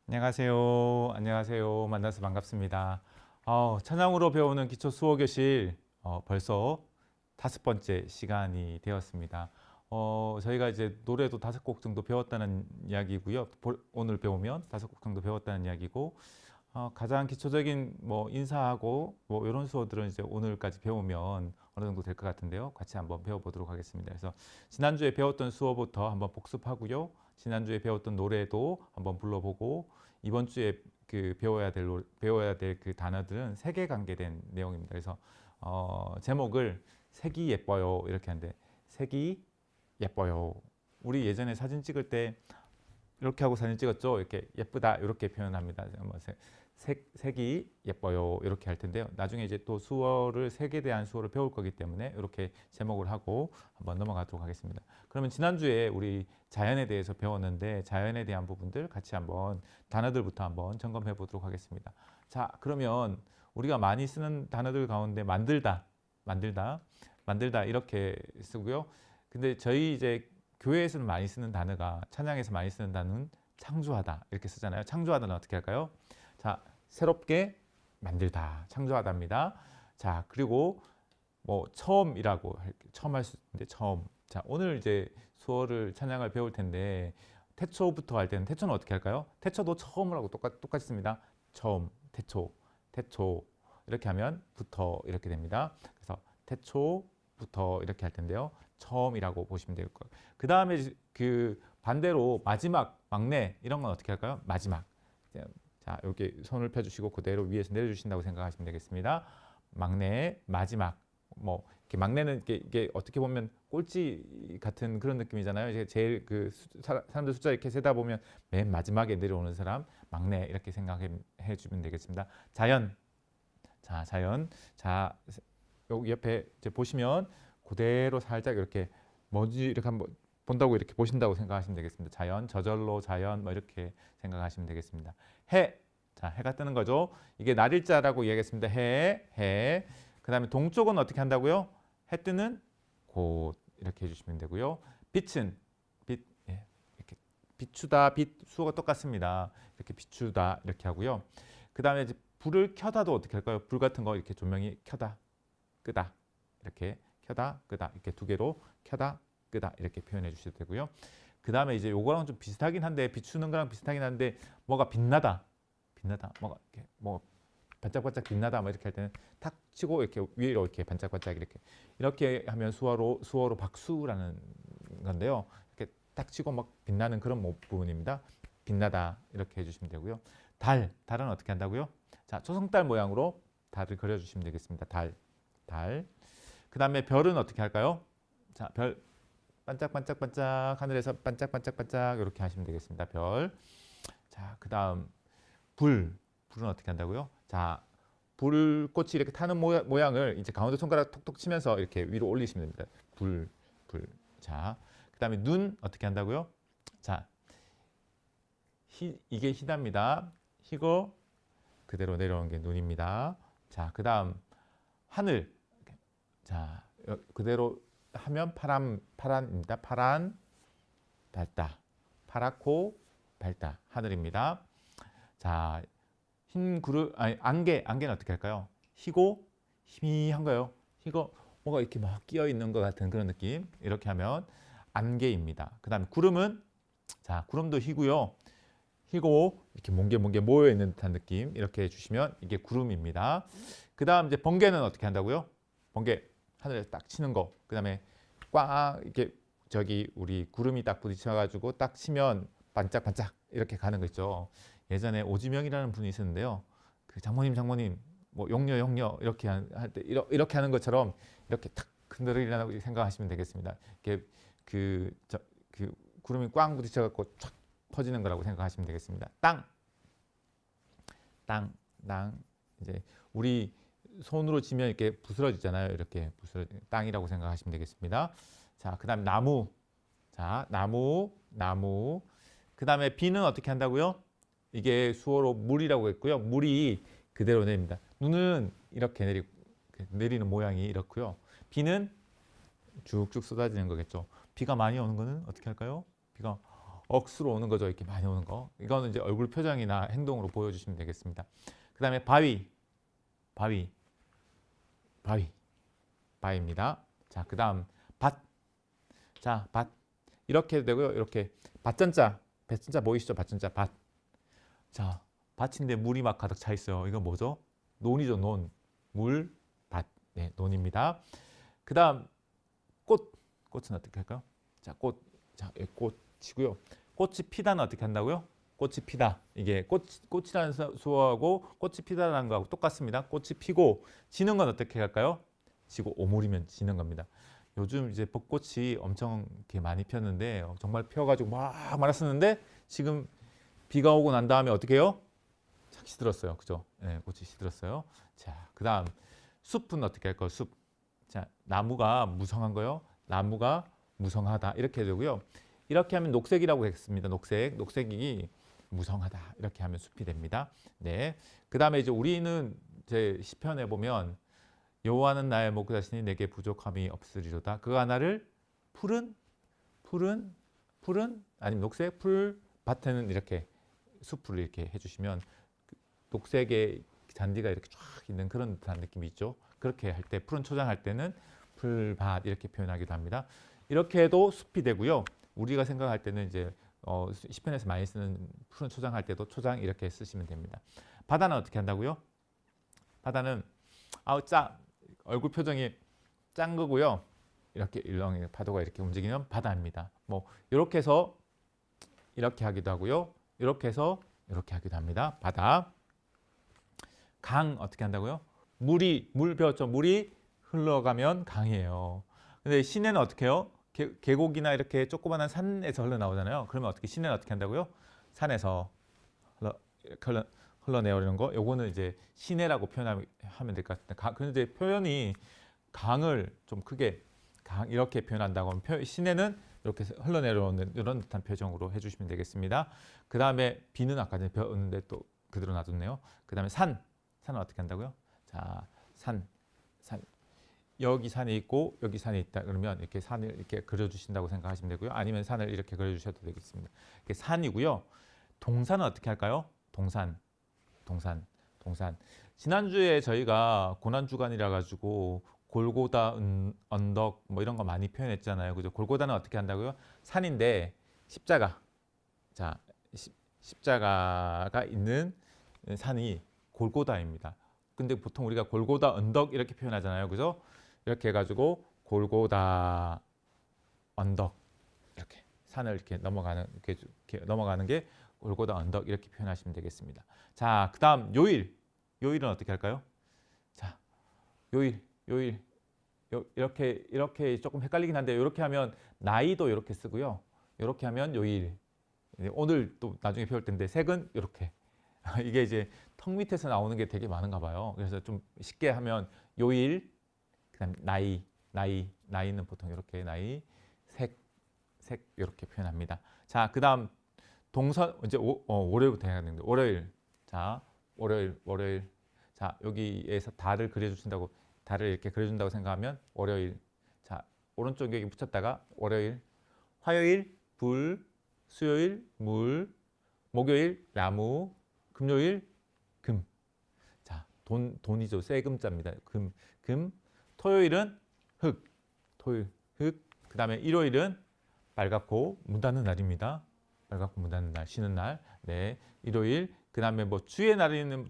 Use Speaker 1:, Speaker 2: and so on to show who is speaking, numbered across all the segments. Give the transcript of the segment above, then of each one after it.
Speaker 1: 안녕하세요. 안녕하세요. 만나서 반갑습니다. 찬양으로 배우는 기초 수어 교실 벌써 5번째 시간이 되었습니다. 저희가 이제 노래도 5곡 정도 배웠다는 이야기고요. 오늘 배우면 5곡 정도 배웠다는 이야기고 가장 기초적인 뭐 인사하고 뭐 이런 수어들은 이제 오늘까지 배우면 어느 정도 될 것 같은데요. 같이 한번 배워보도록 하겠습니다. 그래서 지난주에 배웠던 수어부터 한번 복습하고요. 지난주에 배웠던 노래도 한번 불러보고 이번 주에 그 배워야 될 그 단어들은 색에 관계된 내용입니다. 그래서 제목을 색이 예뻐요 이렇게 하는데 색이 예뻐요. 우리 예전에 사진 찍을 때 이렇게 하고 사진 찍었죠. 이렇게 예쁘다 이렇게 표현합니다. 색이 예뻐요 이렇게 할 텐데요. 나중에 이제 또 수어를 색에 대한 수어를 배울 거기 때문에 이렇게 제목을 하고 한번 넘어가도록 하겠습니다. 그러면 지난주에 우리 자연에 대해서 배웠는데 자연에 대한 부분들 같이 한번 단어들부터 한번 점검해 보도록 하겠습니다. 자, 그러면 우리가 많이 쓰는 단어들 가운데 만들다 이렇게 쓰고요. 근데 저희 이제 교회에서는 많이 쓰는 단어가 찬양에서 많이 쓰는 단어는 창조하다 이렇게 쓰잖아요. 창조하다는 어떻게 할까요? 자, 새롭게 만들다 창조하다입니다. 자, 그리고 뭐 처음이라고 처음 할 수 있는데 처음. 자, 오늘 이제 수어를 찬양을 배울 텐데 태초부터 할 때는 태초는 어떻게 할까요? 태초도 처음이라고 똑같이 씁니다. 처음, 태초 이렇게 하면 부터 이렇게 됩니다. 그래서 태초부터 이렇게 할 텐데요. 처음이라고 보시면 될 거예요. 그 다음에 그 반대로 마지막, 막내 이런 건 어떻게 할까요? 마지막. 자, 여기 손을 펴주시고 그대로 위에서 내려주신다고 생각하시면 되겠습니다. 막내, 마지막. 뭐 이렇게 막내는 이게 어떻게 보면 꼴찌 같은 그런 느낌이잖아요. 이제 제일 그 사람들 숫자 이렇게 세다 보면 맨 마지막에 내려오는 사람 막내 이렇게 생각해 주면 되겠습니다. 자연. 자, 자연. 자, 여기 옆에 이제 보시면 그대로 살짝 이렇게 뭐지 이렇게 한번 본다고 이렇게 보신다고 생각하시면 되겠습니다. 자연, 저절로 자연 뭐 이렇게 생각하시면 되겠습니다. 해, 자 해가 뜨는 거죠. 이게 날일자라고 이야기했습니다. 해. 그 다음에 동쪽은 어떻게 한다고요? 해 뜨는 곳 이렇게 해주시면 되고요. 빛은 예, 이렇게 비추다, 수어가 똑같습니다. 이렇게 비추다 이렇게 하고요. 그 다음에 이제 불을 켜다도 어떻게 할까요? 불 같은 거 이렇게 조명이 켜다, 끄다 이렇게 켜다, 끄다 이렇게 두 개로 켜다, 끄다 이렇게 표현해 주셔도 되고요. 그 다음에 이제 요거랑 좀 비슷하긴 한데 비추는 거랑 비슷하긴 한데 뭐가 빛나다, 뭐가 이렇게 뭐 반짝반짝 빛나다 뭐 이렇게 할 때는 탁 치고 이렇게 위로 이렇게 반짝반짝 이렇게 하면 수어로 박수라는 건데요. 이렇게 딱 치고 막 빛나는 그런 부분입니다. 빛나다 이렇게 해주시면 되고요. 달은 어떻게 한다고요? 자, 초승달 모양으로 달을 그려주시면 되겠습니다. 달. 그 다음에 별은 어떻게 할까요? 자, 별 반짝반짝반짝 하늘에서 반짝반짝반짝 이렇게 하시면 되겠습니다. 별. 자, 그 다음 불은 어떻게 한다고요? 자, 불꽃이 이렇게 타는 모양을 이제 가운데 손가락 톡톡 치면서 이렇게 위로 올리시면 됩니다. 불. 자, 그 다음에 눈 어떻게 한다고요? 자, 이게 희답니다. 희고 그대로 내려오는 게 눈입니다. 자, 그 다음 하늘. 자, 그대로 하면 파란입니다. 파란, 밝다. 파랗고 밝다. 하늘입니다. 자, 흰 구름, 안개는 어떻게 할까요? 희고 희미한 거요. 희고 뭐가 이렇게 막 끼어 있는 것 같은 그런 느낌. 이렇게 하면 안개입니다. 그 다음에 구름은, 자, 구름도 희고요. 희고 이렇게 몽게 모여 있는 듯한 느낌. 이렇게 해주시면 이게 구름입니다. 그 다음 이제 번개는 어떻게 한다고요? 번개 하늘에 딱 치는 거. 그 다음에 꽝 이렇게 저기 우리 구름이 딱 부딪혀가지고 딱 치면 반짝반짝 이렇게 가는 거 있죠. 예전에 오지명이라는 분이 있었는데요. 그 장모님 뭐 용녀 이렇게 할 때 이렇게 하는 것처럼 이렇게 탁 흔들리라고 생각하시면 되겠습니다. 이렇게 그 구름이 꽝 부딪혀갖고 촥 퍼지는 거라고 생각하시면 되겠습니다. 땅 이제 우리 손으로 치면 이렇게 부스러지잖아요. 이렇게 땅이라고 생각하시면 되겠습니다. 자, 그다음 나무. 자, 나무. 그 다음에 비는 어떻게 한다고요? 이게 수어로 물이라고 했고요. 물이 그대로 내립니다. 눈은 이렇게 내리는 모양이 이렇고요. 비는 쭉쭉 쏟아지는 거겠죠. 비가 많이 오는 거는 어떻게 할까요? 비가 억수로 오는 거죠. 이렇게 많이 오는 거. 이거는 이제 얼굴 표정이나 행동으로 보여주시면 되겠습니다. 그 다음에 바위, 바위, 바위, 바위입니다. 자, 그 다음 밭. 자, 밭. 이렇게 해도 되고요. 이렇게 밭전자, 밭전자 보이시죠? 밭전자, 밭. 자, 밭인데 물이 막 가득 차 있어요. 이건 뭐죠? 논이죠, 논. 물, 밭. 네, 논입니다. 그 다음 꽃. 꽃은 어떻게 할까요? 자, 꽃. 자, 꽃이고요. 꽃이 피다는 어떻게 한다고요? 꽃이 피다. 이게 꽃이라는 수어하고 꽃이 피다라는 거하고 똑같습니다. 꽃이 피고 지는 건 어떻게 할까요? 지고 오므리면 지는 겁니다. 요즘 이제 벚꽃이 엄청 이렇게 많이 폈는데 정말 펴가지고 막 많았었는데 지금 비가 오고 난 다음에 어떻게 해요? 착 시들었어요. 그죠? 네, 꽃이 시들었어요. 자, 그 다음 숲은 어떻게 할까요? 숲. 자, 나무가 무성한 거요. 나무가 무성하다. 이렇게 되고요. 이렇게 하면 녹색이라고 했습니다. 녹색. 녹색이 무성하다. 이렇게 하면 숲이 됩니다. 네. 그 다음에 이제 우리는 제 시편에 보면 여호와는 나의 목자시니 내게 부족함이 없으리로다. 그 하나를 푸른 아니면 녹색 풀 밭에는 이렇게 숲을 이렇게 해주시면 녹색의 잔디가 이렇게 쫙 있는 그런 듯한 느낌이 있죠. 그렇게 할 때 푸른 초장할 때는 풀밭 이렇게 표현하기도 합니다. 이렇게 해도 숲이 되고요. 우리가 생각할 때는 이제 시편에서 많이 쓰는 푸른 초장할 때도 초장 이렇게 쓰시면 됩니다. 바다는 어떻게 한다고요? 바다는 얼굴 표정이 짠 거고요. 이렇게 일렁이 파도가 이렇게 움직이면 바다입니다. 뭐 이렇게 해서 이렇게 하기도 하고요. 이렇게 해서 이렇게 하기도 합니다. 바다. 강 어떻게 한다고요? 물 배웠죠? 물이 흘러가면 강이에요. 근데 시내는 어떻게 해요? 계곡이나 이렇게 조그마한 산에서 흘러나오잖아요. 그러면 어떻게 시내는 어떻게 한다고요? 산에서 흘러내오는 거. 요거는 이제 시내라고 표현하면 될 것 같은데 그런데 표현이 강을 좀 크게 이렇게 표현한다고 하면 시내는 이렇게 흘러내려오는 이런 듯한 표정으로 해주시면 되겠습니다. 그 다음에 비는 아까 전에 배웠는데 또 그대로 놔뒀네요. 그 다음에 산은 어떻게 한다고요? 자, 산. 여기 산이 있고 여기 산이 있다 그러면 이렇게 산을 이렇게 그려주신다고 생각하시면 되고요. 아니면 산을 이렇게 그려주셔도 되겠습니다. 이게 산이고요. 동산은 어떻게 할까요? 동산. 지난주에 저희가 고난주간이라 가지고 골고다 언덕 뭐 이런 거 많이 표현했잖아요. 그죠? 골고다는 어떻게 한다고요? 산인데 십자가. 자, 십자가가 있는 산이 골고다입니다. 근데 보통 우리가 골고다 언덕 이렇게 표현하잖아요. 그죠? 이렇게 해가지고 골고다 언덕 이렇게 산을 이렇게 넘어가는 게 골고다 언덕 이렇게 표현하시면 되겠습니다. 자, 그 다음 요일은 어떻게 할까요? 자, 요일 이렇게 조금 헷갈리긴 한데 이렇게 하면 나이도 이렇게 쓰고요. 이렇게 하면 요일. 오늘 또 나중에 배울 텐데 색은 이렇게. 이게 이제 턱 밑에서 나오는 게 되게 많은가 봐요. 그래서 좀 쉽게 하면 요일, 그다음 나이는 보통 이렇게 나이, 색 이렇게 표현합니다. 자, 그다음 동선 이제 월요일부터 해야 되는데 월요일. 자, 월요일. 자, 여기에서 달을 그려주신다고 달을 이렇게 그려준다고 생각하면 월요일. 자, 오른쪽 여기 붙였다가 월요일, 화요일 불, 수요일 물, 목요일 나무, 금요일 금. 자, 돈이죠. 세금자입니다. 금. 토요일은 흙. 그다음에 일요일은 빨갛고 문 닫는 날입니다. 빨갛고 문 닫는 날, 쉬는 날. 네. 일요일. 그다음에 뭐 주일은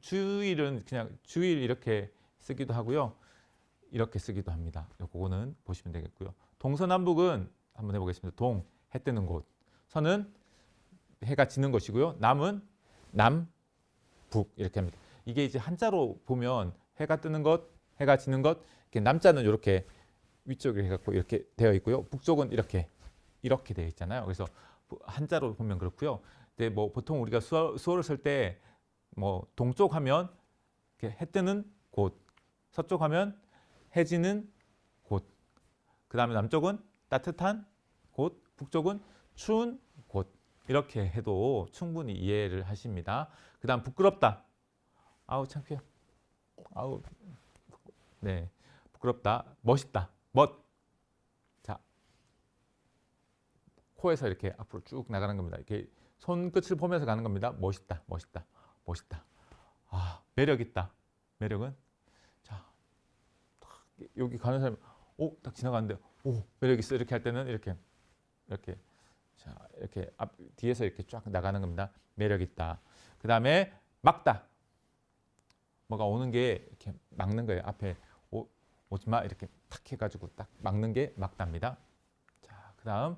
Speaker 1: 그냥 주일 이렇게 쓰기도 하고요. 이렇게 쓰기도 합니다. 그거는 보시면 되겠고요. 동서남북은 한번 해보겠습니다. 동, 해 뜨는 곳. 서는 해가 지는 곳이고요. 남은 남, 북 이렇게 합니다. 이게 이제 한자로 보면 해가 뜨는 것, 해가 지는 것, 이렇게 남자는 이렇게 위쪽에 해갖고 이렇게 되어 있고요. 북쪽은 이렇게 되어 있잖아요. 그래서 한자로 보면 그렇고요. 근데 뭐 보통 우리가 수어를 쓸 때 뭐 동쪽 하면 이렇게 해 뜨는 곳, 서쪽 하면 해 지는 곳, 그 다음에 남쪽은 따뜻한 곳, 북쪽은 추운 곳 이렇게 해도 충분히 이해를 하십니다. 그 다음 부끄럽다. 아우 창피해. 아우 네 부끄럽다. 멋있다. 멋. 자 코에서 이렇게 앞으로 쭉 나가는 겁니다. 이렇게 손끝을 보면서 가는 겁니다. 멋있다, 멋있다, 멋있다. 아, 매력 있다. 매력은 자, 여기 가는 사람 딱 지나가는데 매력 있어 이렇게 할 때는 이렇게 자, 이렇게 뒤에서 이렇게 쫙 나가는 겁니다. 매력 있다. 그 다음에 막다. 뭐가 오는 게 이렇게 막는 거예요. 앞에 오지 마 이렇게 탁 해가지고 딱 막는 게 막답니다. 자, 그 다음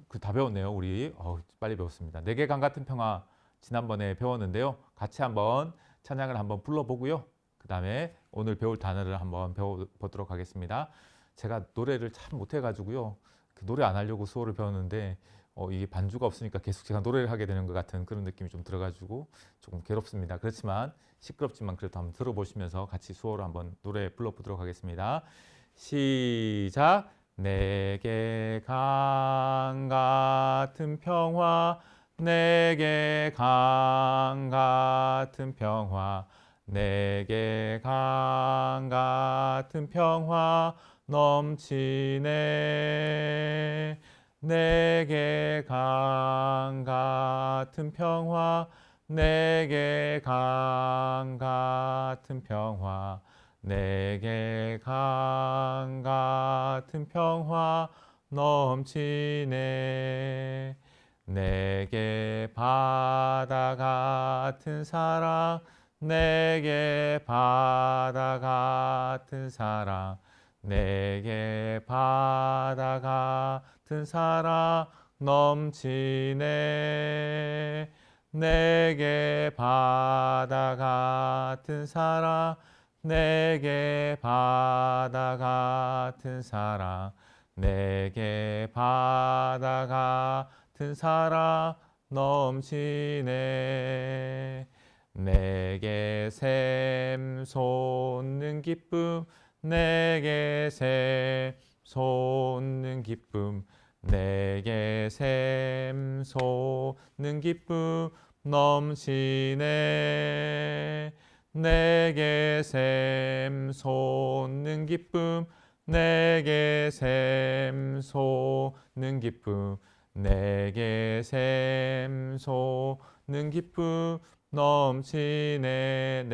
Speaker 1: 그 다 배웠네요. 우리 빨리 배웠습니다. 내게 강 같은 평화 지난번에 배웠는데요. 같이 한번 찬양을 한번 불러보고요. 그 다음에 오늘 배울 단어를 한번 배워보도록 하겠습니다. 제가 노래를 참 못해가지고요. 그 노래 안 하려고 수호를 배웠는데 이게 반주가 없으니까 계속 제가 노래를 하게 되는 것 같은 그런 느낌이 좀 들어가지고 조금 괴롭습니다. 그렇지만 시끄럽지만 그래도 한번 들어보시면서 같이 수호로 한번 노래 불러보도록 하겠습니다. 시작. 내게 강 같은 평화, 내게 강 같은 평화, 내게 강 같은 평화 넘치네. 내게 강 같은 평화, 내게 강 같은 평화, 내게 강 같은 평화 넘치네. 내게 바다 같은 사랑, 내게 바다 같은 사랑, 내게 바다 같은 사랑 넘치네. 내게 바다 같은 사랑, 내게 바다 같은 사랑, 내게 바다 같은 사랑 넘치네. 내게 샘 솟는 기쁨, 내게 샘 솟는 기쁨, 내게 샘 솟는 기쁨 넘치네. 내게 샘 솟는 기쁨, 내게 샘 솟는 기쁨, 내게 샘 솟는 기쁨 넘치네.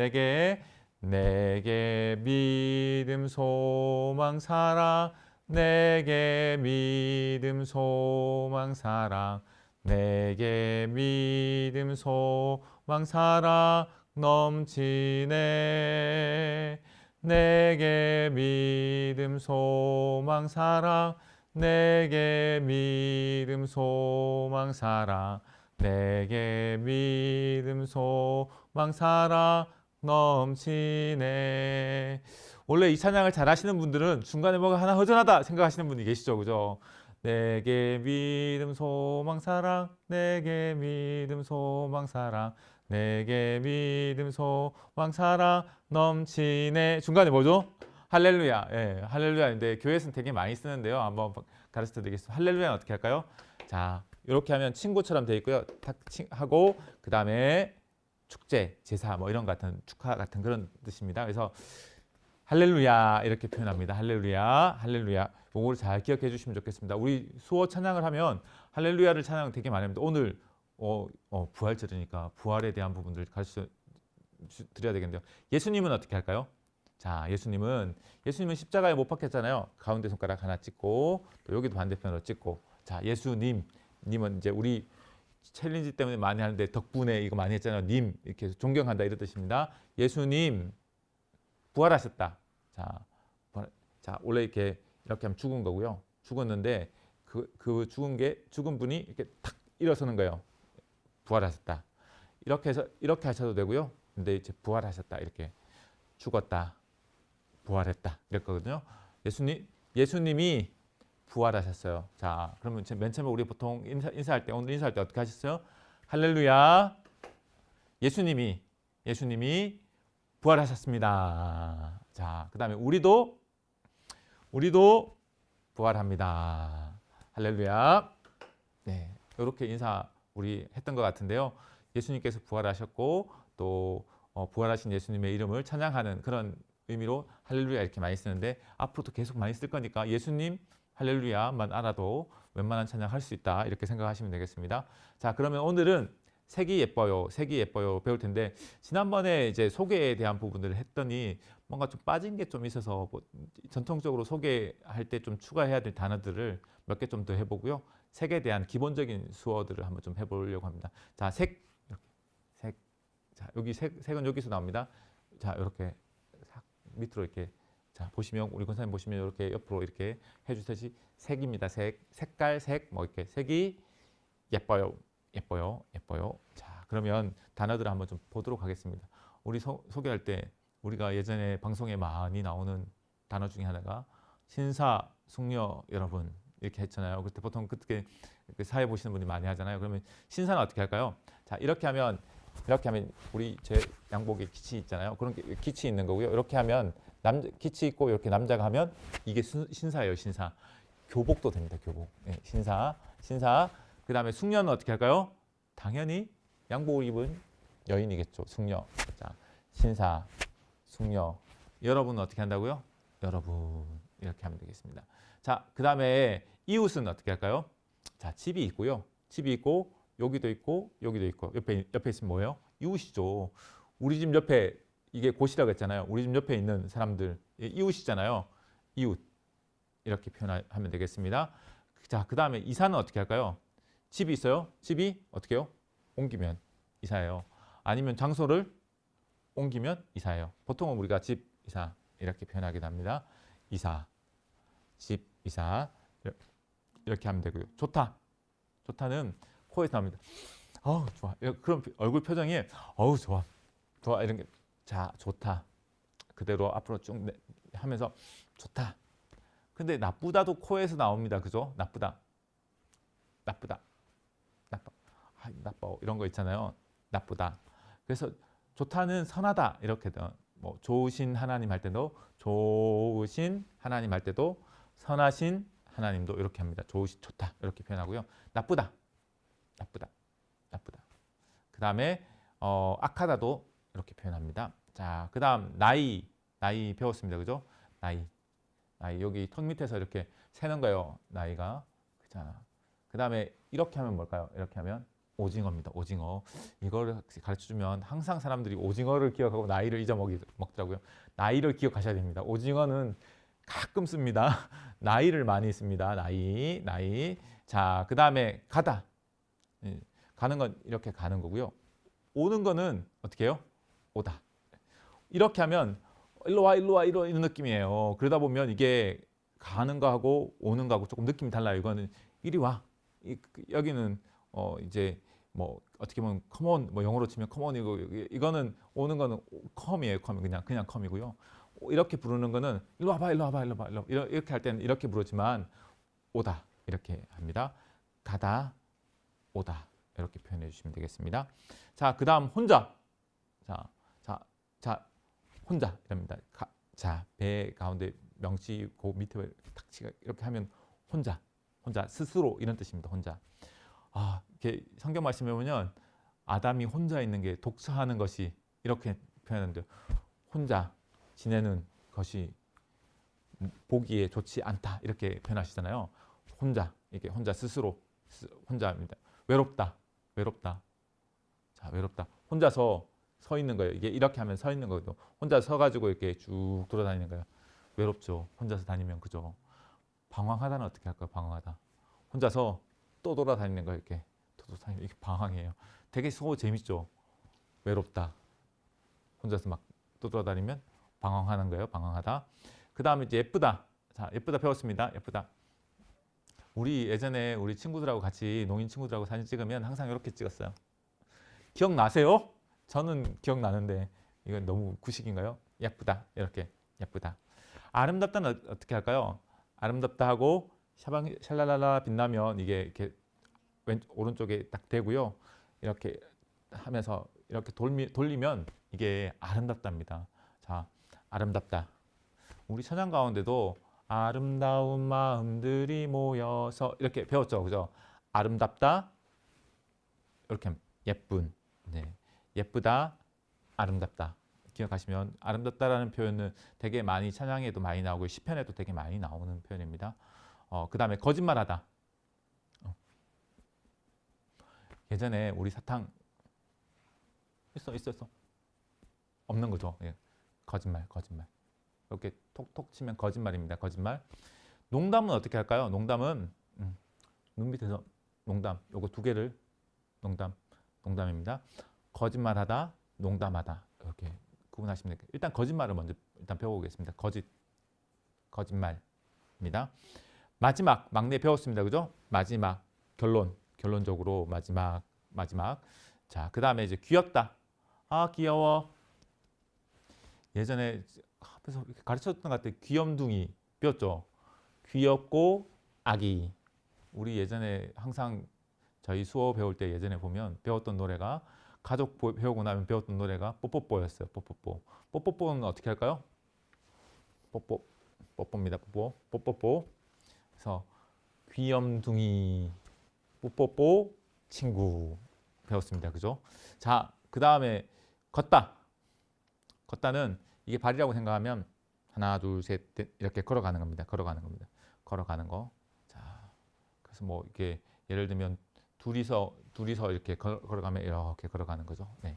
Speaker 1: 내게 믿음 소망 사랑, 내게 믿음 소망 사랑, 내게 믿음 소망 사랑 넘치네. 내게 믿음 소망 사랑, 내게 믿음 소망 사랑, 내게 믿음 소망 사랑 넘치네. 원래 이 찬양을 잘 하시는 분들은 중간에 뭐가 하나 허전하다 생각하시는 분이 계시죠, 그죠? 내게 믿음 소망 사랑, 내게 믿음 소망 사랑, 내게 믿음 소망 사랑 넘치네. 중간에 뭐죠? 할렐루야. 예, 할렐루야인데 교회에서는 되게 많이 쓰는데요. 한번 가르쳐 드리겠습니다. 할렐루야는 어떻게 할까요? 자, 이렇게 하면 친구처럼 되어 있고요. 탁 하고 그 다음에 축제, 제사 뭐 이런 같은 축하 같은 그런 뜻입니다. 그래서 할렐루야 이렇게 표현합니다. 할렐루야, 할렐루야. 요거를 잘 기억해 주시면 좋겠습니다. 우리 수어 찬양을 하면 할렐루야를 찬양 되게 많이 합니다. 오늘 부활절이니까 부활에 대한 부분들 가르쳐 드려야 되겠는데요. 예수님은 어떻게 할까요? 자, 예수님은 십자가에 못 박혔잖아요. 가운데 손가락 하나 찍고 또 여기도 반대편으로 찍고. 자, 님은 이제 우리 챌린지 때문에 많이 하는데 덕분에 이거 많이 했잖아요. 님 이렇게 존경한다 이런 뜻입니다. 예수님 부활하셨다. 자, 원래 이렇게 하면 죽은 거고요. 죽었는데 그 죽은 분이 이렇게 탁 일어서는 거예요. 부활하셨다. 이렇게 해서 이렇게 하셔도 되고요. 근데 이제 부활하셨다 이렇게 죽었다, 부활했다 이랬거든요. 예수님이 부활하셨어요. 자, 그러면 맨 처음에 우리 보통 인사할 때 오늘 인사할 때 어떻게 하셨어요? 할렐루야. 예수님이 부활하셨습니다. 자, 그다음에 우리도 부활합니다. 할렐루야. 네, 이렇게 인사 우리 했던 것 같은데요. 예수님께서 부활하셨고 또 부활하신 예수님의 이름을 찬양하는 그런 의미로 할렐루야 이렇게 많이 쓰는데 앞으로도 계속 많이 쓸 거니까 예수님 할렐루야만 알아도 웬만한 찬양 할 수 있다 이렇게 생각하시면 되겠습니다. 자, 그러면 오늘은 색이 예뻐요, 색이 예뻐요 배울 텐데 지난번에 이제 소개에 대한 부분들을 했더니 뭔가 좀 빠진 게 좀 있어서 뭐 전통적으로 소개할 때 좀 추가해야 될 단어들을 몇 개 좀 더 해보고요. 색에 대한 기본적인 수어들을 한번 좀 해보려고 합니다. 자, 색, 색, 자 여기 색은 여기서 나옵니다. 자, 이렇게 밑으로 이렇게 자 보시면 우리 권사님 보시면 이렇게 옆으로 이렇게 해주듯이 색입니다. 색깔, 색 뭐 이렇게 색이 예뻐요, 예뻐요, 예뻐요. 자, 그러면 단어들을 한번 좀 보도록 하겠습니다. 우리 소개할 때 우리가 예전에 방송에 많이 나오는 단어 중에 하나가 신사, 숙녀 여러분 이렇게 했잖아요. 그때 보통 그때 사회 보시는 분이 많이 하잖아요. 그러면 신사는 어떻게 할까요? 자, 이렇게 하면 우리 제 양복에 기치 있잖아요. 그런 게 기치 있는 거고요. 이렇게 하면 기치 있고 이렇게 남자가 하면 이게 신사예요, 신사. 교복도 됩니다, 교복. 네, 신사. 그 다음에 숙녀는 어떻게 할까요? 당연히 양복을 입은 여인이겠죠, 숙녀. 자, 신사, 숙녀. 여러분은 어떻게 한다고요? 여러분 이렇게 하면 되겠습니다. 자, 그 다음에 이웃은 어떻게 할까요? 자, 집이 있고요. 집이 있고 여기도 있고 여기도 있고 옆에 있으면 뭐예요? 이웃이죠. 우리 집 옆에 이게 곳이라고 했잖아요. 우리 집 옆에 있는 사람들 이웃이잖아요. 이웃 이렇게 표현하면 되겠습니다. 자, 그 다음에 이사는 어떻게 할까요? 집이 있어요. 집이 어떻게 해요? 옮기면 이사예요. 아니면 장소를 옮기면 이사예요. 보통은 우리가 집 이사 이렇게 표현하기도 합니다. 이사, 집 이사 이렇게 하면 되고요. 좋다는 코에서 나옵니다. 어우 좋아. 그럼 얼굴 표정이 어우 좋아 이런 게 자 좋다. 그대로 앞으로 쭉 하면서 좋다. 근데 나쁘다도 코에서 나옵니다. 그죠? 나쁘다. 나빠 이런 거 있잖아요. 나쁘다. 그래서 좋다는 선하다 이렇게 뭐 좋으신 하나님 할 때도 좋으신 하나님 할 때도 선하신 하나님도 이렇게 합니다. 좋다 이렇게 표현하고요. 나쁘다. 그 다음에 악하다도 이렇게 표현합니다. 자, 그 다음 나이 배웠습니다. 그죠? 나이 여기 턱 밑에서 이렇게 세는 거예요. 나이가. 자, 그 다음에 이렇게 하면 뭘까요? 이렇게 하면 오징어입니다. 오징어. 이거를 가르쳐주면 항상 사람들이 오징어를 기억하고 나이를 잊어먹더라고요. 나이를 기억하셔야 됩니다. 오징어는 가끔 씁니다. 나이를 많이 씁니다. 나이. 자, 그 다음에 가다. 가는 건 이렇게 가는 거고요. 오는 거는 어떻게 해요? 오다. 이렇게 하면 일로 와 이런 느낌이에요. 그러다 보면 이게 가는 거하고 오는 거하고 조금 느낌이 달라요. 이거는 이리 와. 여기는 이제 뭐 어떻게 보면 컴온 뭐 영어로 치면 컴온이고 이거는 오는 거는 컴이에요. 그냥 컴이고요. 이렇게 부르는 거는 일로 와봐 이렇게 할 때는 이렇게 부르지만 오다 이렇게 합니다. 가다 오다 이렇게 표현해 주시면 되겠습니다. 자, 그다음 혼자. 자, 혼자 이랍니다. 자, 배 가운데 명치 그 밑에 탁치가 이렇게 하면 혼자 스스로 이런 뜻입니다. 혼자. 아, 이렇게 성경 말씀에 보면 아담이 혼자 있는 게 독서하는 것이 이렇게 표현하는데 혼자 지내는 것이 보기에 좋지 않다 이렇게 표현하시잖아요. 이게 혼자 스스로 혼자입니다. 외롭다. 자, 외롭다. 혼자서 서 있는 거예요. 이게 이렇게 하면 서 있는 거거든요. 혼자 서 가지고 이렇게 쭉 돌아다니는 거예요. 외롭죠. 혼자서 다니면 그죠. 방황하다는 어떻게 할까요? 방황하다. 혼자서 또 돌아다니는 거예요. 이렇게 이게 방황이에요. 되게 재밌죠. 외롭다. 혼자서 막 또 돌아다니면 방황하는 거예요. 방황하다. 그 다음에 이제 예쁘다. 자, 예쁘다 배웠습니다. 예쁘다. 우리 예전에 우리 친구들하고 같이 농인 친구들하고 사진 찍으면 항상 이렇게 찍었어요. 기억나세요? 저는 기억나는데 이건 너무 구식인가요? 예쁘다. 이렇게 예쁘다. 아름답다는 어떻게 할까요? 아름답다 하고 샬랄랄라 빛나면 이게 이렇게 오른쪽에 딱 대고요. 이렇게 하면서 이렇게 돌리면 이게 아름답답니다. 자, 아름답다. 우리 찬양 가운데도 아름다운 마음들이 모여서 이렇게 배웠죠. 그죠? 아름답다. 이렇게 예쁜. 네. 예쁘다. 아름답다. 기억하시면 아름답다라는 표현은 되게 많이 찬양에도 많이 나오고 시편에도 되게 많이 나오는 표현입니다. 그 다음에 거짓말하다. 예전에 우리 사탕 있어. 없는 거죠. 예. 거짓말. 이렇게 톡톡 치면 거짓말입니다. 거짓말. 농담은 어떻게 할까요? 농담은 눈 밑에서 농담. 요거 두 개를 농담입니다. 거짓말하다, 농담하다 이렇게 구분하시면 됩니다. 일단 거짓말을 먼저 일단 배워보겠습니다. 거짓말입니다. 마지막 막내 배웠습니다. 그죠? 마지막 결론적으로 마지막. 자, 그 다음에 이제 귀엽다. 아, 귀여워. 예전에 앞에서 가르쳐줬던 것 같아요. 귀염둥이 배웠죠? 귀엽고 아기. 우리 예전에 항상 저희 수어 배울 때 예전에 보면 배웠던 노래가 가족 배우고 나면 배웠던 노래가 뽀뽀뽀였어요. 뽀뽀뽀는 어떻게 할까요? 뽀뽀입니다. 뽀뽀뽀. 그래서 귀염둥이 뽀뽀뽀 친구 배웠습니다. 그죠? 자, 그 다음에 걷다는 이게 발이라고 생각하면 하나, 둘, 셋, 넷 이렇게 걸어가는 겁니다. 걸어가는 거. 자, 그래서 뭐 이게 예를 들면 둘이서 이렇게 걸어가면 이렇게 걸어가는 거죠. 네,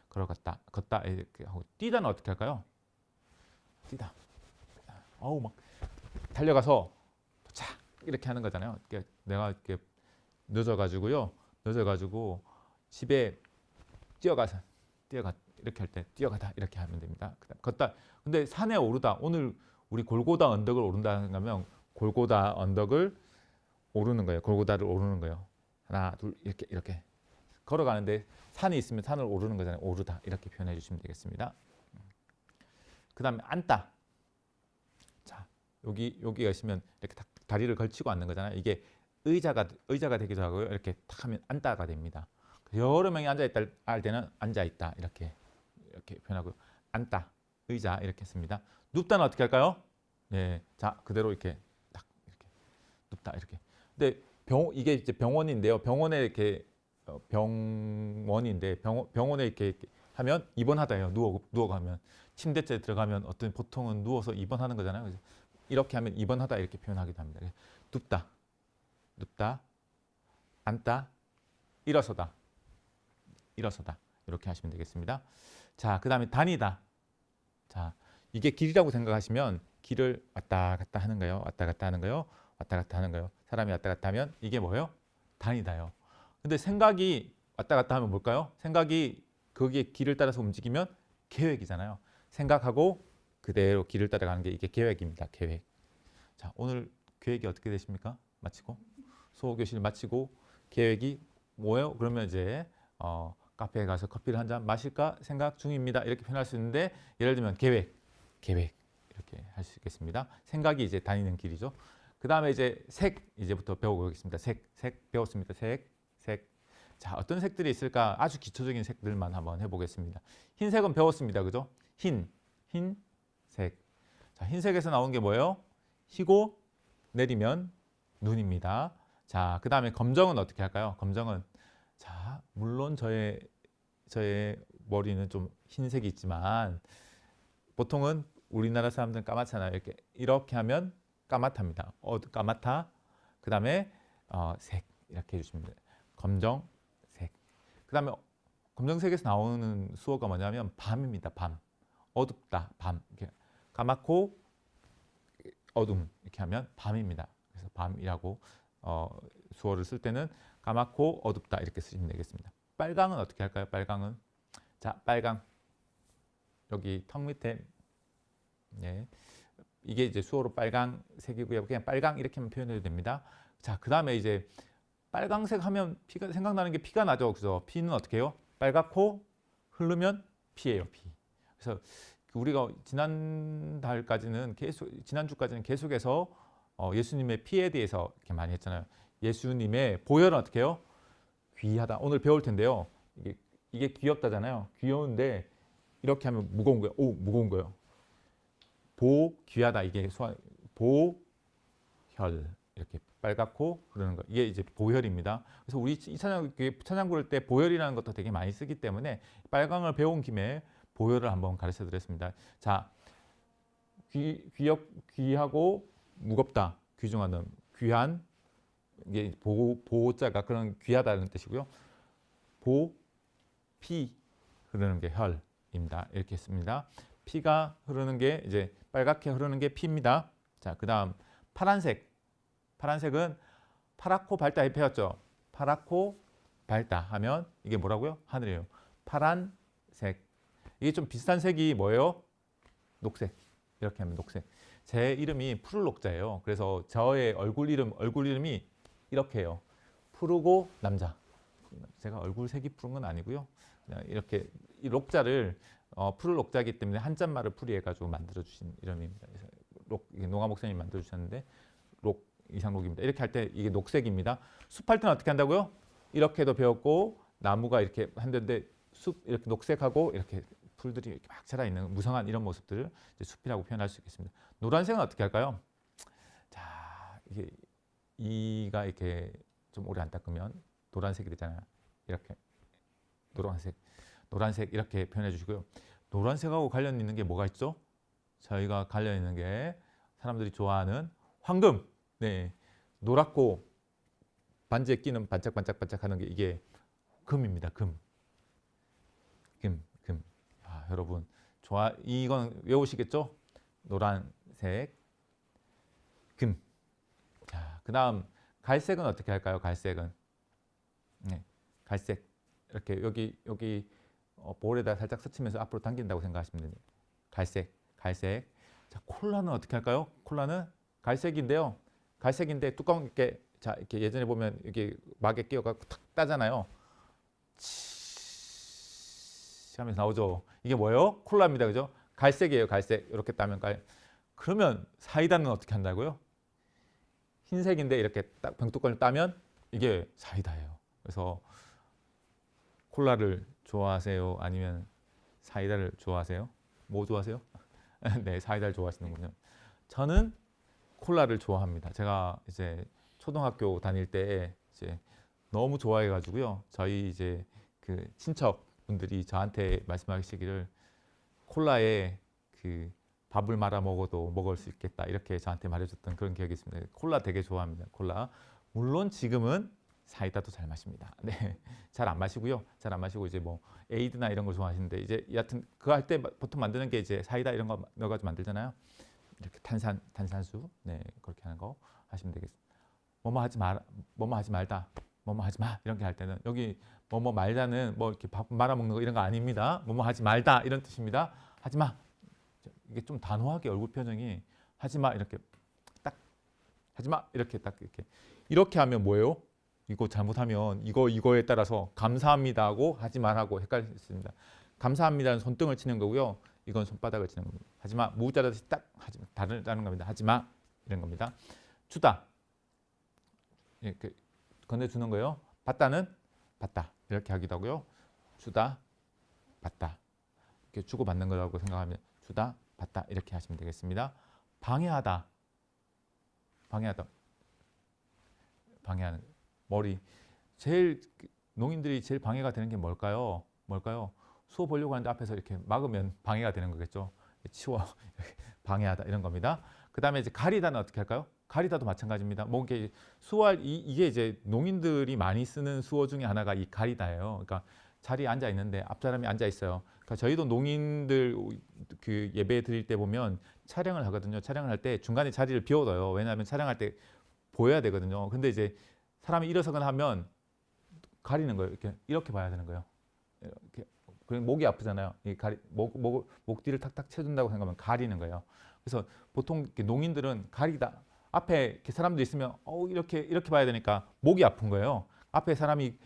Speaker 1: 걷다 이렇게 하고 뛰다는 어떻게 할까요? 뛰다. 어우 막 달려가서 도착 이렇게 하는 거잖아요. 내가 이렇게 늦어가지고 집에 뛰어가 이렇게 할 때 뛰어가다 이렇게 하면 됩니다. 걷다. 근데 산에 오르다. 오늘 우리 골고다 언덕을 오른다 하면 골고다 언덕을 오르는 거예요. 골고다를 오르는 거예요. 하나, 둘 이렇게 걸어가는데 산이 있으면 산을 오르는 거잖아요. 오르다 이렇게 표현해 주시면 되겠습니다. 그 다음에 앉다. 자, 여기가 있으면 이렇게 딱 다리를 걸치고 앉는 거잖아요. 이게 의자가 되기도 하고요. 이렇게 탁 하면 앉다가 됩니다. 여러 명이 앉아 있다 할 때는 앉아 있다 이렇게 표현하고 앉다 의자 이렇게 씁니다. 눕다는 어떻게 할까요? 네, 자 그대로 이렇게 딱 이렇게 눕다 이렇게. 근데 이게 이제 병원인데요. 병원에 이렇게 병원에 이렇게 하면 입원하다예요. 누워가면 침대째 들어가면 어떤 보통은 누워서 입원하는 거잖아요. 그래서 이렇게 하면 입원하다 이렇게 표현하기도 합니다. 눕다, 앉다, 일어서다 이렇게 하시면 되겠습니다. 자, 그 다음에 다니다. 자, 이게 길이라고 생각하시면 길을 왔다 갔다 하는 거예요. 사람이 왔다 갔다 하면 이게 뭐예요? 다니다요. 근데 생각이 왔다 갔다 하면 뭘까요? 생각이 거기에 길을 따라서 움직이면 계획이잖아요. 생각하고 그대로 길을 따라가는 게 이게 계획입니다. 계획. 자, 오늘 계획이 어떻게 되십니까? 수호 교실 마치고 계획이 뭐예요? 그러면 이제 카페에 가서 커피를 한 잔 마실까 생각 중입니다. 이렇게 표현할 수 있는데 예를 들면 계획 이렇게 할 수 있겠습니다. 생각이 이제 다니는 길이죠. 그 다음에 이제 색 이제부터 배워보겠습니다. 색 배웠습니다. 색. 자, 어떤 색들이 있을까? 아주 기초적인 색들만 한번 해보겠습니다. 흰색은 배웠습니다. 그죠? 흰색. 자, 흰색에서 나온 게 뭐예요? 희고 내리면 눈입니다. 자, 그 다음에 검정은 어떻게 할까요? 검정은 자, 물론 저의 머리는 좀 흰색이 있지만 보통은 우리나라 사람들은 까맣잖아요. 이렇게 하면 까맣답니다. 까맣다. 그 다음에 색 이렇게 해주시면 돼요. 검정색. 그 다음에 검정색에서 나오는 수어가 뭐냐면 밤입니다. 밤. 어둡다. 밤. 이렇게 까맣고 어둠 이렇게 하면 밤입니다. 그래서 밤이라고 수어를 쓸 때는 까맣고 어둡다 이렇게 쓰시면 되겠습니다. 빨강은 어떻게 할까요? 빨강은 자, 빨강 여기 턱 밑에 네. 이게 이제 수어로 빨강색이고요. 그냥 빨강 이렇게만 표현해도 됩니다. 자, 그 다음에 이제 빨강색 하면 생각나는 게 피가 나죠. 그래서 피는 어떻게 해요? 빨갛고 흐르면 피예요. 피. 그래서 우리가 지난주까지는 계속해서 예수님의 피에 대해서 이렇게 많이 했잖아요. 예수님의 보혈은 어떻게 해요? 귀하다. 오늘 배울 텐데요. 이게 귀엽다잖아요. 귀여운데 이렇게 하면 무거운 거예요. 무거운 거예요. 귀하다. 이게 보혈 이렇게 빨갛고 그러는 거. 이게 이제 보혈입니다. 그래서 우리 찬양 부를 때 보혈이라는 것도 되게 많이 쓰기 때문에 빨강을 배운 김에 보혈을 한번 가르쳐 드렸습니다. 자, 귀하고 무겁다. 귀중하는 귀한 이게 보호자가 그런 귀하다는 뜻이고요. 피 흐르는 게 혈입니다. 이렇게 했습니다. 피가 흐르는 게 이제 빨갛게 흐르는 게 피입니다. 자, 그다음 파란색. 파란색은 파랗고 밝다 이 배웠죠. 파랗고 밝다 하면 이게 뭐라고요? 하늘이에요. 파란색. 이게 좀 비슷한 색이 뭐예요? 녹색. 이렇게 하면 녹색. 제 이름이 푸른 녹자예요. 그래서 저의 얼굴 이름이 이렇게 해요. 푸르고 남자. 제가 얼굴 색이 푸른 건 아니고요. 그냥 이렇게 이 녹자를 푸른 녹자이기 때문에 한자말을 풀이해가지고 만들어 주신 이름입니다. 그래서 농아 목사님이 만들어 주셨는데 이상록입니다. 이렇게 할 때 이게 녹색입니다. 숲할 때는 어떻게 한다고요? 이렇게도 배웠고 나무가 이렇게 한데 숲 이렇게 녹색하고 이렇게 풀들이 이렇게 막 자라 있는 무성한 이런 모습들을 이제 숲이라고 표현할 수 있겠습니다. 노란색은 어떻게 할까요? 자, 이게 이가 이렇게 좀 오래 안 닦으면 노란색이 되잖아요. 이렇게 노란색 이렇게 표현해 주시고요. 노란색하고 관련 있는 게 뭐가 있죠? 저희가 관련 있는 게 사람들이 좋아하는 황금. 네, 노랗고 반지에 끼는 반짝반짝반짝하는 게 이게 금입니다. 금. 아, 여러분 이건 외우시겠죠? 노란색, 금. 자, 그다음 갈색은 어떻게 할까요? 갈색은 네, 갈색 이렇게 여기 볼에다 살짝 스치면서 앞으로 당긴다고 생각하시면 됩니다. 갈색. 자, 콜라는 어떻게 할까요? 콜라는 갈색인데요. 갈색인데 뚜껑 이렇게 이렇게 예전에 보면 여기 막에 끼워갖고 탁 따잖아요. 하면서 나오죠. 이게 뭐예요? 콜라입니다. 그죠? 갈색이에요. 갈색. 이렇게 따면 그러면 사이다는 어떻게 한다고요? 흰색인데 이렇게 딱 병뚜껑을 따면 이게 사이다예요. 그래서 콜라를 좋아하세요? 아니면 사이다를 좋아하세요? 뭐 좋아하세요? 네, 사이다를 좋아하시는군요. 저는 콜라를 좋아합니다. 제가 이제 초등학교 다닐 때 이제 너무 좋아해가지고요. 저희 이제 그 친척분들이 저한테 말씀하시기를 콜라에 그 밥을 말아 먹어도 먹을 수 있겠다 이렇게 저한테 말해줬던 그런 기억이 있습니다. 콜라 되게 좋아합니다. 콜라. 물론 지금은 사이다도 잘 마십니다. 네, 잘 안 마시고요. 잘 안 마시고 이제 뭐 에이드나 이런 걸 좋아하시는데 이제 여하튼 그거 할 때 보통 만드는 게 이제 사이다 이런 거 넣어가지고 만들잖아요. 이렇게 탄산수, 네, 그렇게 하는 거 하시면 되겠습니다. 뭐뭐 하지 말다, 뭐뭐 하지 마 이렇게 할 때는 여기 뭐뭐 말다는 뭐 이렇게 밥 말아 먹는 거 이런 거 아닙니다. 뭐뭐 하지 말다 이런 뜻입니다. 하지 마. 이게 좀 단호하게 얼굴 표정이 하지 마 이렇게 딱 하지 마 이렇게 딱 이렇게 하면 뭐예요? 이거 잘못하면 이거에 따라서 감사합니다 하고 하지 말하고 헷갈릴 수 있습니다. 감사합니다는 손등을 치는 거고요. 이건 손바닥을 치는 겁니다. 하지마 무자듯이 딱 하지 마. 다른 겁니다. 하지마 이런 겁니다. 주다 이렇게 건네주는 거예요. 받다는 받다 이렇게 하기도 하고요. 주다 받다 이렇게 주고받는 거라고 생각하면 주다 받다 이렇게 하시면 되겠습니다. 방해하는 머리. 제일 농인들이 제일 방해가 되는 게 뭘까요? 수업 보려고 하는데 앞에서 이렇게 막으면 방해가 되는 거겠죠. 치워 방해하다 이런 겁니다. 그 다음에 이제 가리다는 어떻게 할까요? 가리다도 마찬가지입니다. 뭐 이게 이게 이제 농인들이 많이 쓰는 수어 중에 하나가 이 가리다예요. 그러니까 자리에 앉아 있는데 앞 사람이 앉아 있어요. 그러니까 저희도 농인들 그 예배 드릴 때 보면 촬영을 하거든요. 촬영을 할 때 중간에 자리를 비워둬요. 왜냐하면 촬영할 때 보여야 되거든요. 근데 이제 사람이 일어서거나 하면 가리는 거예요. 이렇게 봐야 되는 거예요. 이렇게. 그리고 목이 아프잖아요. 목 뒤를 탁탁 쳐준다고 생각하면 가리는 거예요. 그래서 보통 농인들은 가리다. 앞에 이렇게 사람들이 있으면 이렇게 봐야 되니까 목이 아픈 거예요. 앞에 사람이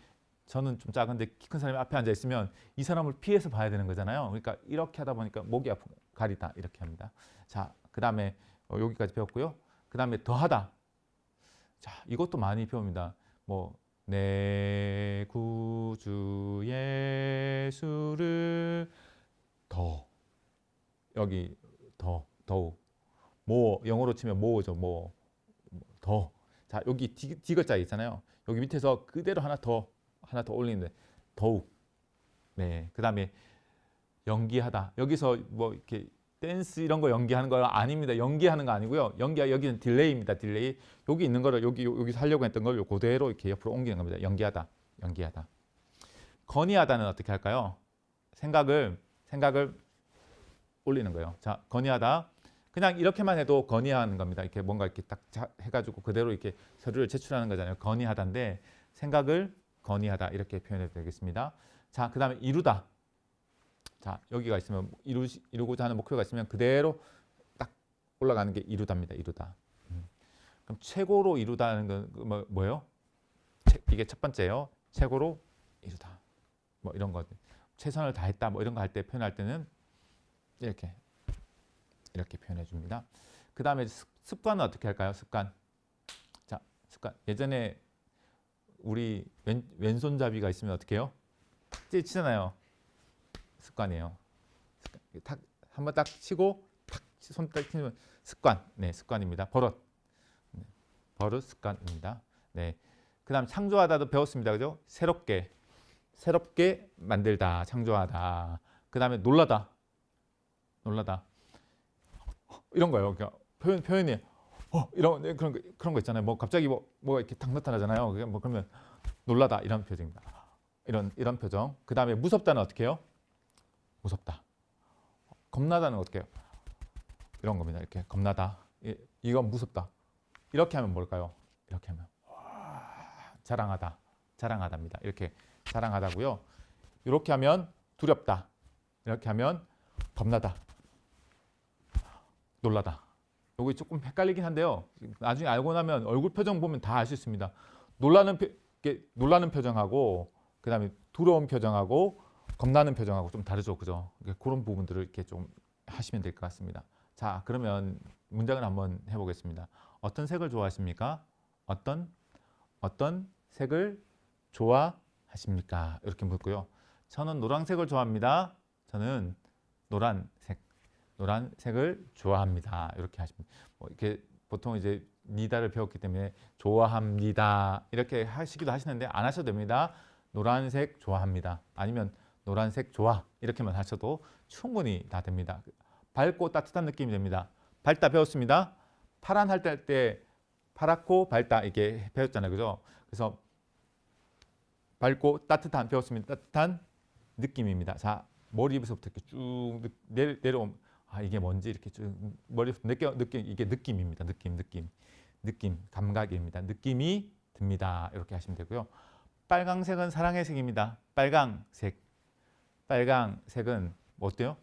Speaker 1: 저는 좀 작은데 키 큰 사람이 앞에 앉아 있으면 이 사람을 피해서 봐야 되는 거잖아요. 그러니까 이렇게 하다 보니까 목이 아픈 거예요. 가리다 이렇게 합니다. 자, 그 다음에 여기까지 배웠고요. 그 다음에 더하다. 자, 이것도 많이 배웁니다. 뭐 내 구주 예수를 여기 더욱 뭐 영어로 치면 뭐죠? 더. 자, 여기 D 글자 있잖아요. 여기 밑에서 그대로 하나 더 올리는데 더욱. 네. 그다음에 연기하다. 여기서 뭐 이렇게 댄스 이런 거 연기하는 거 아닙니다. 연기하는 거 아니고요. 여기는 딜레이입니다. 딜레이. 여기 있는 거를 여기서 하려고 했던 걸 그대로 이렇게 옆으로 옮기는 겁니다. 연기하다. 건의하다는 어떻게 할까요? 생각을 올리는 거예요. 자, 건의하다. 그냥 이렇게만 해도 건의하는 겁니다. 이렇게 뭔가 이렇게 딱 해가지고 그대로 이렇게 서류를 제출하는 거잖아요. 건의하다인데 생각을 건의하다 이렇게 표현해도 되겠습니다. 자, 그다음에 이루다. 자, 여기가 있으면 이루고자 하는 목표가 있으면 그대로 딱 올라가는 게 이루다입니다. 이루다. 그럼 최고로 이루다는 건 뭐예요? 이게 첫 번째요. 최고로 이루다. 뭐 이런 거. 최선을 다했다. 뭐 이런 거 할 때 표현할 때는 이렇게 표현해 줍니다. 그 다음에 습관은 어떻게 할까요? 습관. 자, 습관. 예전에 우리 왼손잡이가 있으면 어떻게 해요? 탁 치잖아요. 습관이에요. 한번 딱 치고 손 딱 치면 습관. 네, 습관입니다. 버릇. 네, 버릇 습관입니다. 네. 그다음 창조하다도 배웠습니다. 그죠? 새롭게 만들다, 창조하다. 그다음에 놀라다. 이런 거예요. 그러니까 표현이 이런 그런 거 있잖아요. 뭐 갑자기 뭐가 이렇게 탁 나타나잖아요. 뭐 그러면 놀라다 이런 표정입니다. 이런 표정. 그다음에 무섭다는 어떻게 해요? 무섭다. 겁나다는 어떻게 해요? 이런 겁니다. 이렇게 겁나다. 이건 무섭다. 이렇게 하면 뭘까요? 이렇게 하면 자랑하다입니다. 이렇게 자랑하다고요. 이렇게 하면 두렵다. 이렇게 하면 겁나다. 놀라다. 이거 조금 헷갈리긴 한데요. 나중에 알고 나면 얼굴 표정 보면 다 알 수 있습니다. 놀라는 표정하고 그다음에 두려운 표정하고 겁나는 표정하고 좀 다르죠, 그죠? 그런 부분들을 이렇게 좀 하시면 될 것 같습니다. 자, 그러면 문장을 한번 해보겠습니다. 어떤 색을 좋아하십니까? 어떤 색을 좋아하십니까? 이렇게 묻고요. 저는 노란색을 좋아합니다. 저는 노란색을 좋아합니다. 이렇게 하시면 이렇게 보통 이제 니다를 배웠기 때문에 좋아합니다. 이렇게 하시기도 하시는데 안 하셔도 됩니다. 노란색 좋아합니다. 아니면 노란색 좋아 이렇게만 하셔도 충분히 다 됩니다. 밝고 따뜻한 느낌이 됩니다. 밝다 배웠습니다. 파란 할 때 파랗고 밝다 이게 배웠잖아요. 그죠? 그래서 밝고 따뜻한 배웠습니다. 따뜻한 느낌입니다. 자, 머리부터 이렇게 쭉 내려오면 이게 뭔지 이렇게 쭉 머리부터 느낌 이게 느낌입니다. 느낌 감각입니다. 느낌이 듭니다. 이렇게 하시면 되고요. 빨강색은 사랑의 색입니다. 빨강색은 뭐 어때요?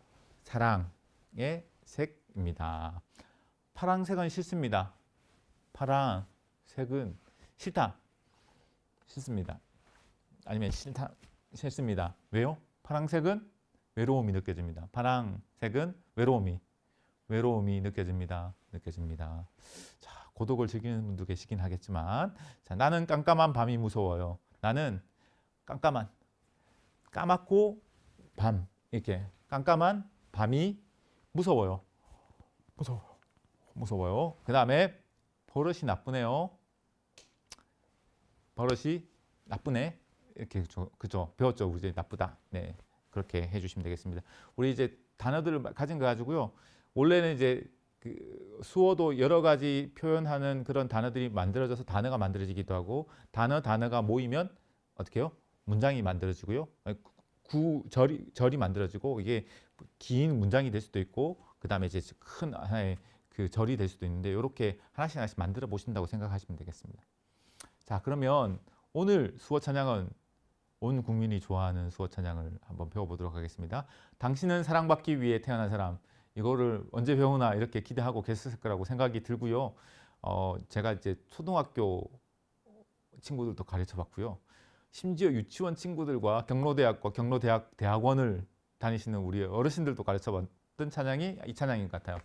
Speaker 1: 사랑의 색입니다. 파랑색은 싫습니다. 파랑색은 싫습니다. 아니면 싫습니다. 왜요? 파랑색은 외로움이 느껴집니다. 파랑색은 외로움이 느껴집니다. 자, 고독을 즐기는 분도 계시긴 하겠지만, 자, 나는 깜깜한 밤이 무서워요. 나는 까맣고 밤 이렇게 깜깜한 밤이 무서워요. 그 다음에 버릇이 나쁘네요. 버릇이 나쁘네. 이렇게 그죠? 배웠죠? 우리 이제 나쁘다. 네, 그렇게 해주시면 되겠습니다. 우리 이제 단어들을 가진 거 가지고요. 원래는 이제 그 수어도 여러 가지 표현하는 그런 단어들이 만들어져서 단어가 만들어지기도 하고 단어가 모이면 어떻게 해요? 문장이 만들어지고요. 절이 만들어지고 이게 긴 문장이 될 수도 있고 그 다음에 이제 큰 하나의 그 절이 될 수도 있는데 이렇게 하나씩 만들어 보신다고 생각하시면 되겠습니다. 자, 그러면 오늘 수어 찬양은 온 국민이 좋아하는 수어 찬양을 한번 배워보도록 하겠습니다. 당신은 사랑받기 위해 태어난 사람. 이거를 언제 배우나 이렇게 기대하고 계셨을 거라고 생각이 들고요. 제가 이제 초등학교 친구들도 가르쳐 봤고요. 심지어 유치원 친구들과 경로대학과 경로대학원을 다니시는 우리 어르신들도 가르쳐 봤던 찬양이 이 찬양인 것 같아요.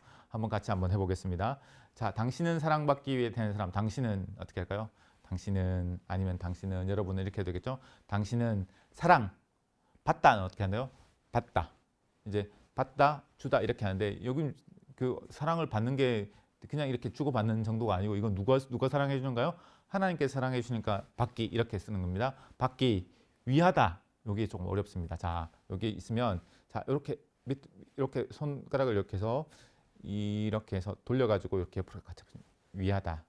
Speaker 1: 같이 한번 해보겠습니다. 자, 당신은 사랑받기 위해 태어난 사람. 당신은 어떻게 할까요? 당신은 아니면 당신은 여러분은 이렇게 해도 되겠죠? 당신은 사랑 받다는 어떻게 한대요? 받다. 이제 받다 주다 이렇게 하는데 여기 그 사랑을 받는 게 그냥 이렇게 주고받는 정도가 아니고 이건 누가 사랑해 주는가요? 하나님께서 사랑해 주시니까 받기 이렇게 쓰는 겁니다. 받기 위하다. 여기 조금 어렵습니다. 자, 여기 있으면 자, 이렇게 손가락을 이렇게 해서 돌려가지고 이렇게 같이 위하다.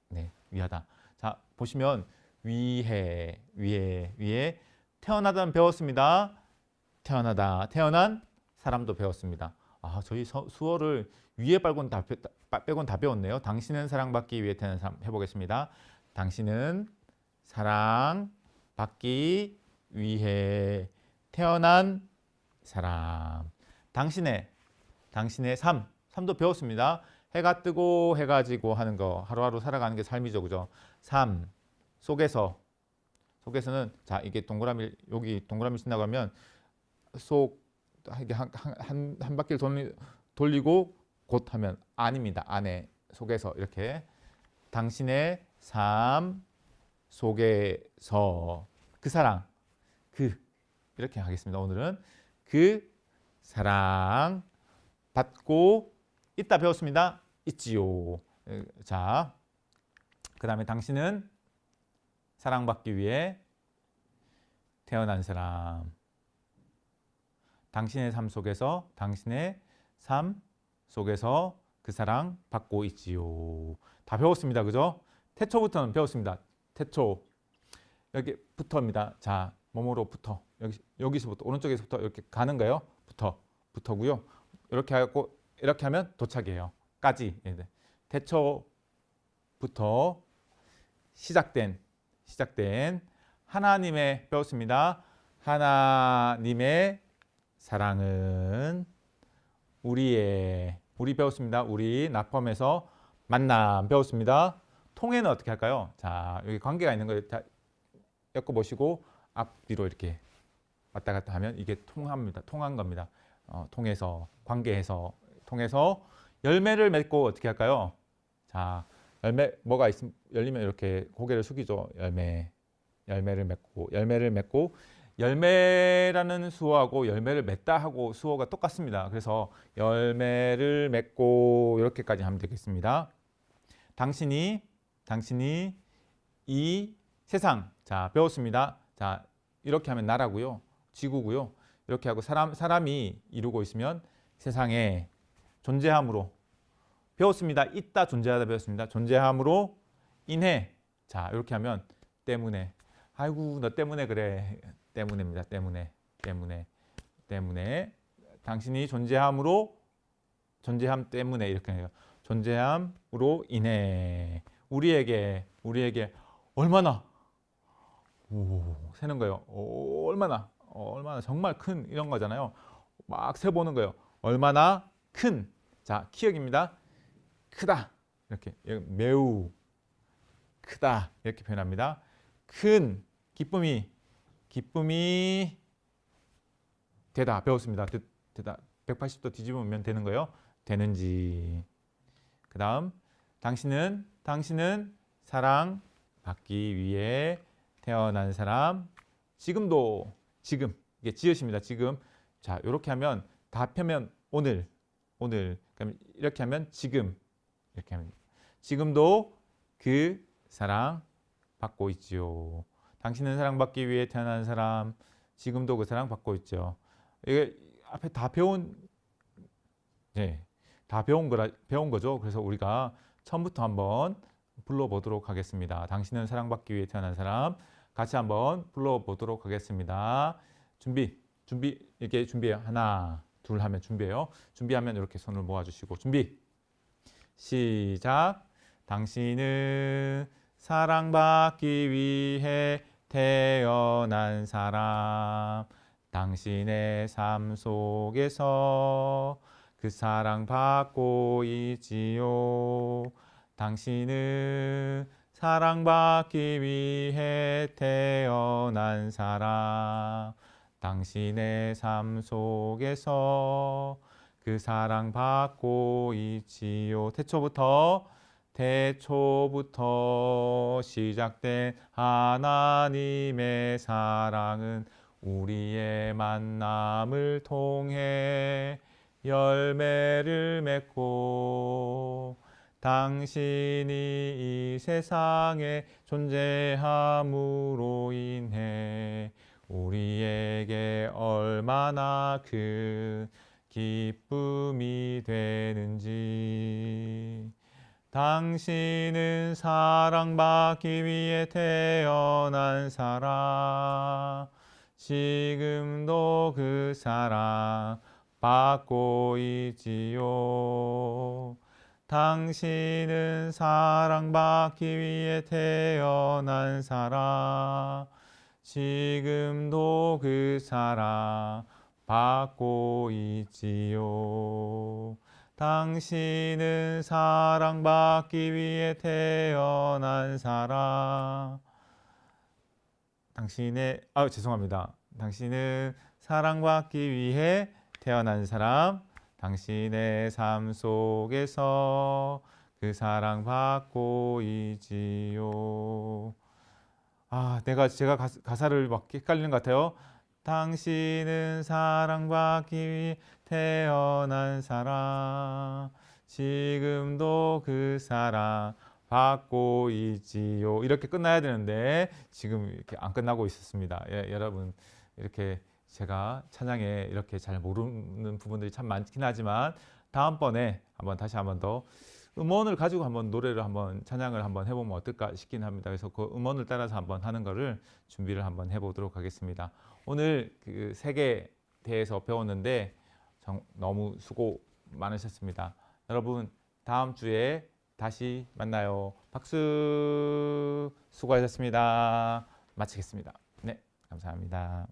Speaker 1: 네, 위하다. 자, 보시면 위에 태어나다는 배웠습니다. 태어나다, 태어난 사람도 배웠습니다. 아, 저희 수어를 위에 빼곤 다 배웠네요. 당신은 사랑받기 위해 태어난 사람 해보겠습니다. 당신은 사랑받기 위해 태어난 사람. 당신의 삶도 배웠습니다. 해가 뜨고 해가 지고 하는 거, 하루하루 살아가는 게 삶이죠, 그죠? 삶 속에서는 자, 이게 동그라미, 여기 동그라미 친다고 하면 속 이게 한 바퀴를 돌리고 곧 하면 안입니다. 안에 속에서 이렇게 당신의 삶 속에서 그 사랑 이렇게 하겠습니다. 오늘은 그 사랑 받고 있다 배웠습니다. 있지요. 자, 그 다음에 당신은 사랑받기 위해 태어난 사람. 당신의 삶 속에서 그 사랑 받고 있지요. 다 배웠습니다. 그죠? 태초부터는 배웠습니다. 태초 여기부터입니다. 자, 몸으로부터 여기서부터 오른쪽에서부터 이렇게 가는 거예요. 부터고요. 이렇게 하고 이렇게 하면 도착이에요. 까지. 태초부터 시작된 하나님의 배웠습니다. 하나님의 사랑은 우리 배웠습니다. 우리 납품에서 만남 배웠습니다. 통해는 어떻게 할까요? 자, 여기 관계가 있는 거 다 엮어보시고 앞뒤로 이렇게 왔다 갔다 하면 이게 통한 겁니다. 통해서 통해서 열매를 맺고 어떻게 할까요? 자, 뭐가 있으면 열리면 이렇게 고개를 숙이죠. 열매를 맺고 열매라는 수어하고 열매를 맺다 하고 수어가 똑같습니다. 그래서 열매를 맺고 이렇게까지 하면 되겠습니다. 당신이 이 세상, 자, 배웠습니다. 자, 이렇게 하면 나라고요. 지구고요. 이렇게 하고 사람이 이루고 있으면 세상에 존재함으로 배웠습니다. 있다, 존재하다 배웠습니다. 존재함으로 인해, 자, 이렇게 하면 때문에, 아이고 너 때문에 그래. 때문에입니다. 때문에 당신이 존재함 때문에 이렇게 해요. 존재함으로 인해 우리에게 얼마나 세는 거예요. 얼마나 정말 큰 이런 거잖아요. 막 세보는 거예요. 얼마나 큰, 자, 키역입니다. 크다, 이렇게 매우 크다 이렇게 표현합니다. 큰 기쁨이 되다 배웠습니다. 되다 180도 뒤집으면 되는 거예요. 되는지. 그 다음 당신은 사랑 받기 위해 태어난 사람. 지금 이게 지읒입니다. 지금. 자, 이렇게 하면 다 펴면 오늘 그럼 이렇게 하면 지금, 이렇게 하면 지금도 그 사랑 받고 있지요. 당신은 사랑받기 위해 태어난 사람, 지금도 그 사랑 받고 있죠. 이게 앞에 다 배운 거죠. 그래서 우리가 처음부터 한번 불러보도록 하겠습니다. 당신은 사랑받기 위해 태어난 사람, 같이 한번 불러보도록 하겠습니다. 준비 이렇게 준비해요. 하나, 둘 하면 준비해요. 준비하면 이렇게 손을 모아주시고 준비. 시작. 당신은 사랑받기 위해 태어난 사람. 당신의 삶 속에서 그 사랑 받고 있지요. 당신은 사랑받기 위해 태어난 사람. 당신의 삶 속에서 그 사랑 받고 있지요. 태초부터 시작된 하나님의 사랑은 우리의 만남을 통해 열매를 맺고 당신이 이 세상에 존재함으로 인해 우리에게 얼마나 큰 기쁨이 되는지. 당신은 사랑받기 위해 태어난 사람. 지금도 그 사랑 받고 있지요. 당신은 사랑받기 위해 태어난 사람. 지금도 그 사랑 받고 있지요. 당신은 사랑받기 위해 태어난 사람. 죄송합니다. 당신은 사랑받기 위해 태어난 사람. 당신의 삶 속에서 그 사랑 받고 있지요. 제가 가사를 막 헷갈리는 것 같아요. 당신은 사랑받기 위해 태어난 사람. 지금도 그 사랑 받고 있지요. 이렇게 끝나야 되는데 지금 이렇게 안 끝나고 있었습니다. 여러분 이렇게 제가 찬양에 이렇게 잘 모르는 부분들이 참 많긴 하지만 다음번에 다시 한번 더 음원을 가지고 한번 노래를 한번 찬양을 한번 해보면 어떨까 싶긴 합니다. 그래서 그 음원을 따라서 한번 하는 거를 준비를 한번 해보도록 하겠습니다. 오늘 그 색에 대해서 배웠는데 너무 수고 많으셨습니다. 여러분 다음 주에 다시 만나요. 박수. 수고하셨습니다. 마치겠습니다. 네, 감사합니다.